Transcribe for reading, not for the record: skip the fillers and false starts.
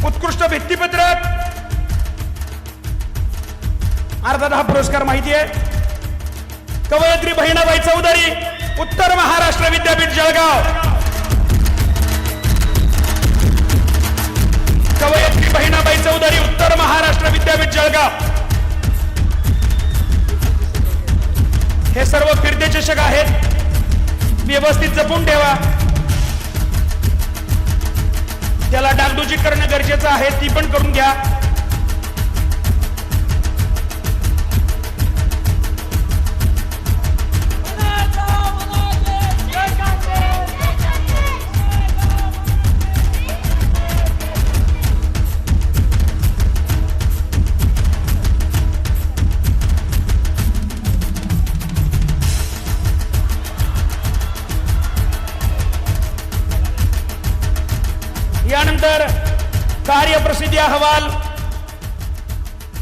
उत्कृष्ट भित्तिपत्रक अर्थात हा पुरस्कार माहिती आहे कवयित्री बहिणाबाई चौधरी उत्तर महाराष्ट्र विद्यापीठ जळगाव। कवयित्री बहिणाबाई चौधरी उत्तर महाराष्ट्र विद्यापीठ जळगाव। हे सर्व फिरते चषक आहेत, व्यवस्थित जपून ठेवा। त्याला डागडुजी करणं गरजेचं आहे, ती पण करून घ्या। यानंतर कार्यप्रसिद्धी अहवाल